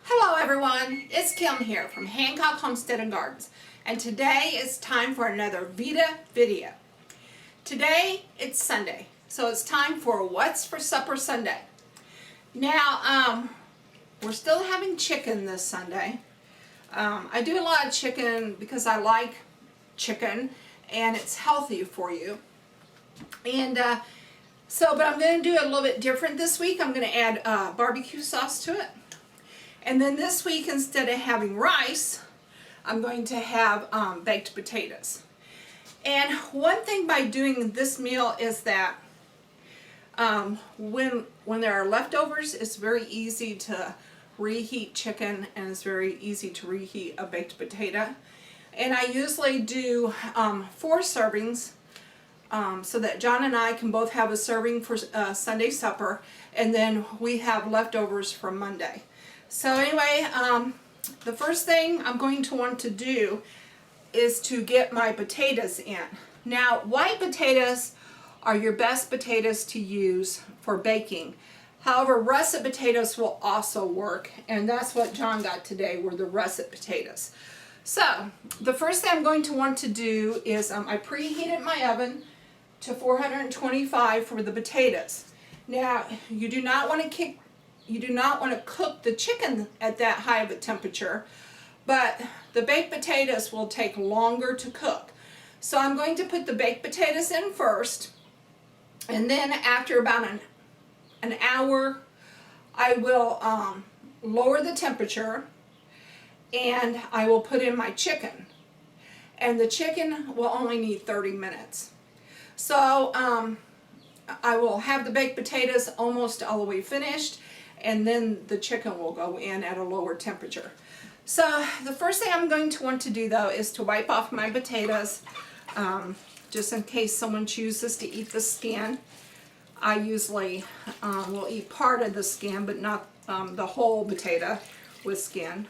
Hello everyone, it's Kim here from Hancock Homesteading Gardens, and today is time for another Vita video. Today it's Sunday, so it's time for What's for Supper Sunday. Now, we're still having chicken this Sunday. I do a lot of chicken because I like chicken and it's healthy for you. And but I'm going to do it a little bit different this week. I'm going to add barbecue sauce to it. And then this week, instead of having rice, I'm going to have baked potatoes. And one thing by doing this meal is that when there are leftovers, it's very easy to reheat chicken, and it's very easy to reheat a baked potato. And I usually do 4 servings so that John and I can both have a serving for Sunday supper, and then we have leftovers for Monday. So anyway, the first thing I'm going to want to do is to get my potatoes in. Now, white potatoes are your best potatoes to use for baking. However, russet potatoes will also work, and that's what John got today, were the russet potatoes. So, the first thing I'm going to want to do is I preheated my oven to 425 for the potatoes. Now, you do not want to cook the chicken at that high of a temperature, but the baked potatoes will take longer to cook. So I'm going to put the baked potatoes in first, and then after about an hour, I will lower the temperature, and I will put in my chicken. And the chicken will only need 30 minutes. So I will have the baked potatoes almost all the way finished, and then the chicken will go in at a lower temperature. So the first thing I'm going to want to do, though, is to wipe off my potatoes, just in case someone chooses to eat the skin. I usually will eat part of the skin, but not the whole potato with skin.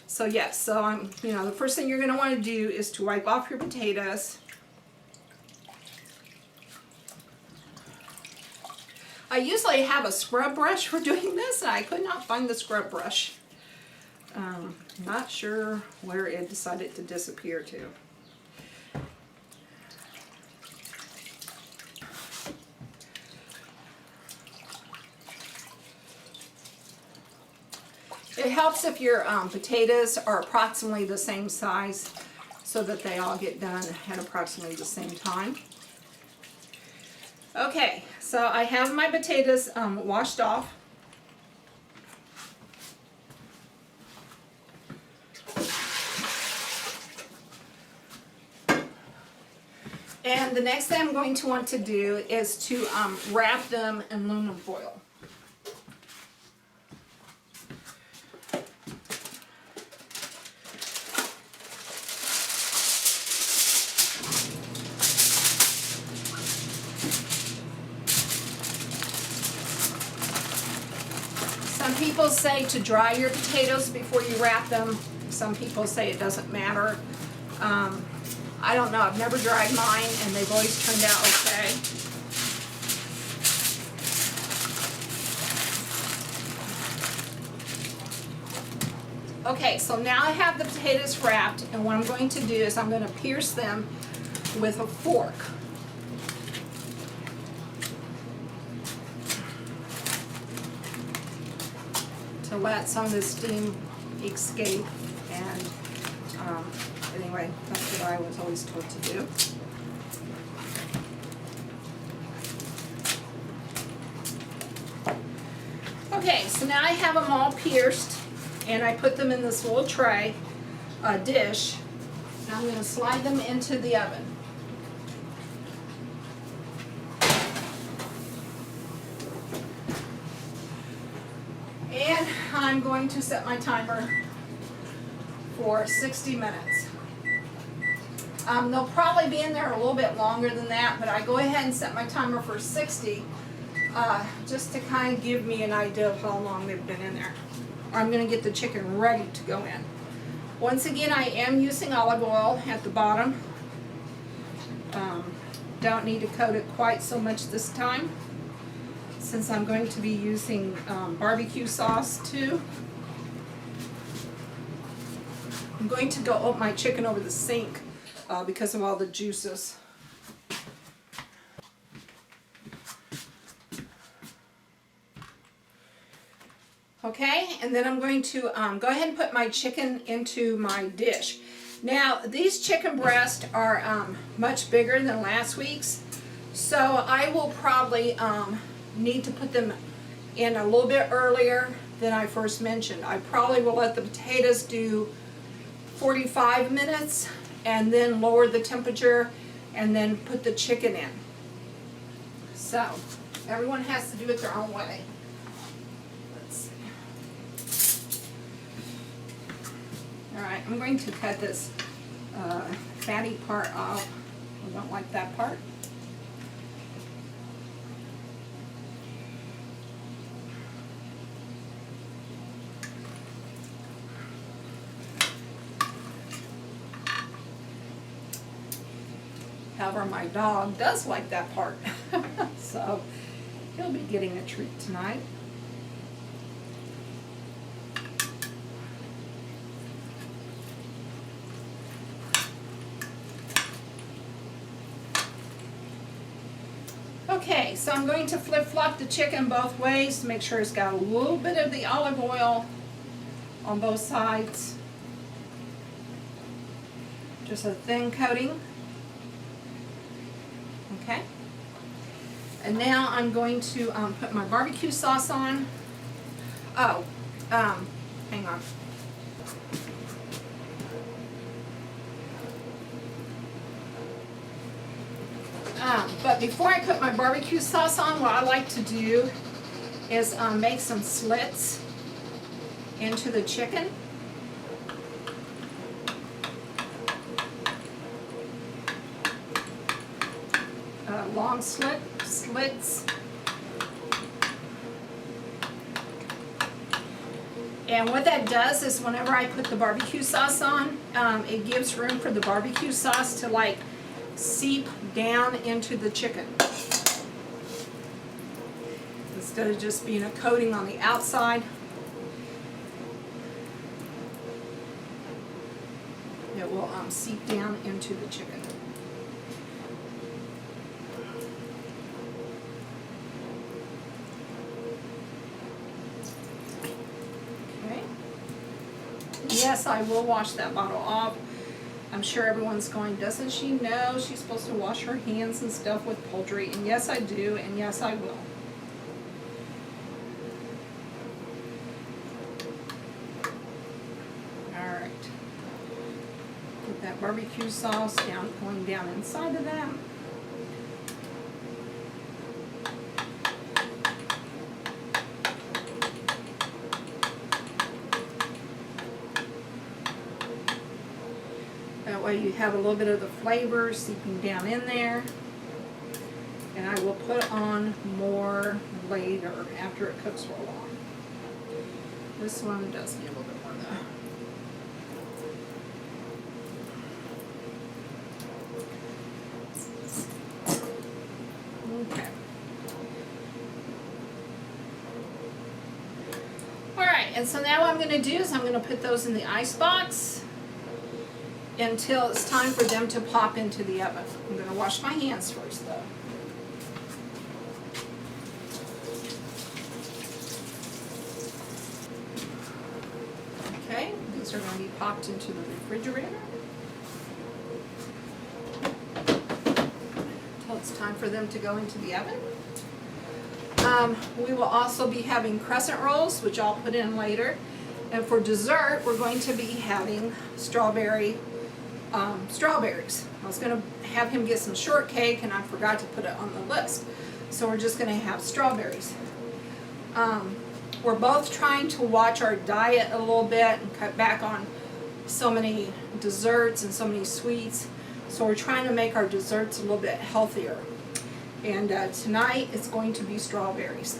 So yes, so the first thing you're going to want to do is to wipe off your potatoes. I usually have a scrub brush for doing this, and I could not find the scrub brush. Not sure where it decided to disappear to. It helps if your potatoes are approximately the same size, so that they all get done at approximately the same time. Okay, so I have my potatoes washed off. And the next thing I'm going to want to do is to wrap them in aluminum foil. Some people say to dry your potatoes before you wrap them. Some people say it doesn't matter. I don't know. I've never dried mine, and they've always turned out okay. Okay, so now I have the potatoes wrapped, and what I'm going to do is I'm going to pierce them with a fork. To let some of the steam escape, and anyway, that's what I was always told to do. Okay, so now I have them all pierced, and I put them in this little tray, dish, and I'm going to slide them into the oven. And I'm going to set my timer for 60 minutes. They'll probably be in there a little bit longer than that, but I go ahead and set my timer for 60 just to kind of give me an idea of how long they've been in there. I'm going to get the chicken ready to go in. Once again, I am using olive oil at the bottom. Don't need to coat it quite so much this time, since I'm going to be using barbecue sauce too. I'm going to go open my chicken over the sink because of all the juices. Okay, and then I'm going to go ahead and put my chicken into my dish. Now, these chicken breasts are much bigger than last week's, so I will probably need to put them in a little bit earlier than I first mentioned. I probably will let the potatoes do 45 minutes and then lower the temperature and then put the chicken in. So, everyone has to do it their own way. Alright, I'm going to cut this fatty part off. I don't like that part. However, my dog does like that part. So, he'll be getting a treat tonight. Okay, so I'm going to flip-flop the chicken both ways to make sure it's got a little bit of the olive oil on both sides. Just a thin coating. Okay. And now I'm going to put my barbecue sauce on. Oh, hang on. But before I put my barbecue sauce on, what I like to do is make some slits into the chicken. Long slits. And what that does is whenever I put the barbecue sauce on, it gives room for the barbecue sauce to like seep down into the chicken instead of just being a coating on the outside. It will seep down into the chicken. Okay. Yes, I will wash that bottle off. I'm sure everyone's going, doesn't she know she's supposed to wash her hands and stuff with poultry? And yes, I do, and yes, I will. Alright. Put that barbecue sauce going down inside of that. That way you have a little bit of the flavor seeping down in there. And I will put on more later after it cooks for a while. This one does need a little bit more though. Okay. Alright, and so now what I'm going to do is I'm going to put those in the ice box until it's time for them to pop into the oven. I'm going to wash my hands first though. Okay, these are going to be popped into the refrigerator until it's time for them to go into the oven. We will also be having crescent rolls, which I'll put in later. And for dessert, we're going to be having strawberries. I was going to have him get some shortcake, and I forgot to put it on the list. So we're just going to have strawberries. We're both trying to watch our diet a little bit and cut back on so many desserts and so many sweets. So we're trying to make our desserts a little bit healthier. And tonight it's going to be strawberries.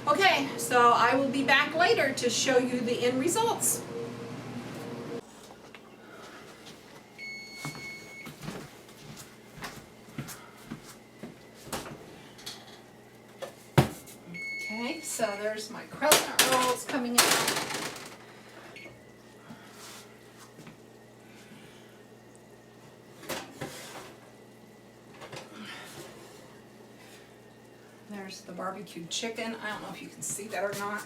Okay, so I will be back later to show you the end results. Okay, so there's my crescent rolls coming out. There's the barbecued chicken. I don't know if you can see that or not.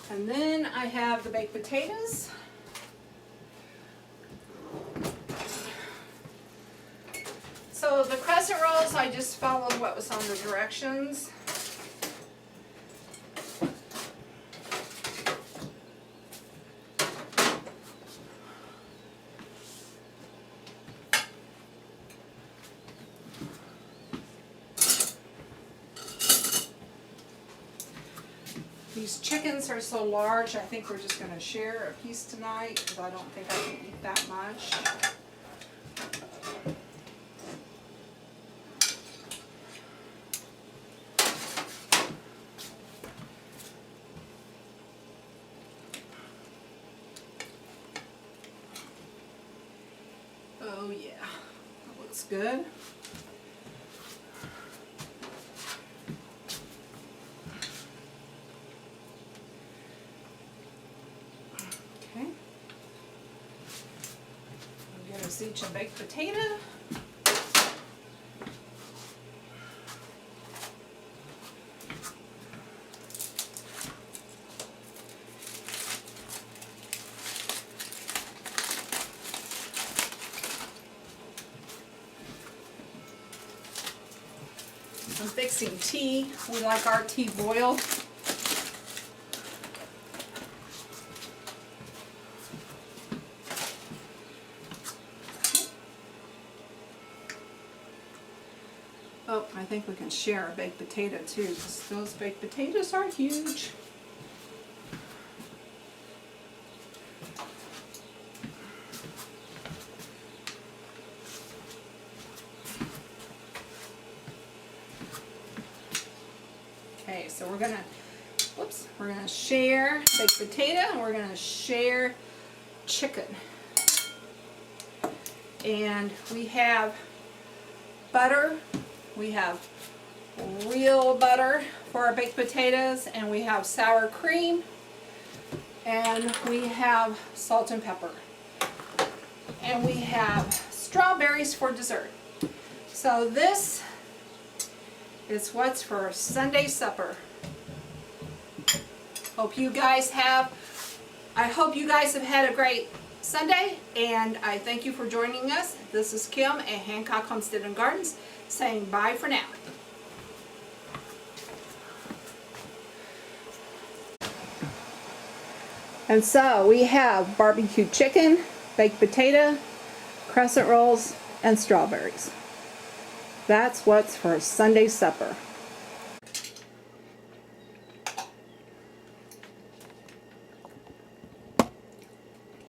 And then I have the baked potatoes. So the crescent rolls, I just followed what was on the directions. These chickens are so large, I think we're just going to share a piece tonight because I don't think I can eat that much. Oh yeah, that looks good. Okay. I'll give us each a baked potato. I'm fixing tea. We like our tea boiled. Oh, I think we can share a baked potato too, because those baked potatoes are huge. Okay, so we're gonna share baked potato and we're gonna share chicken. And we have butter, we have real butter for our baked potatoes, and we have sour cream, and we have salt and pepper. And we have strawberries for dessert. So this is what's for Sunday supper. I hope you guys have had a great Sunday, and I thank you for joining us. This is Kim at Hancock Homesteading Gardens saying bye for now. And so we have barbecued chicken, baked potato, crescent rolls, and strawberries. That's what's for Sunday supper.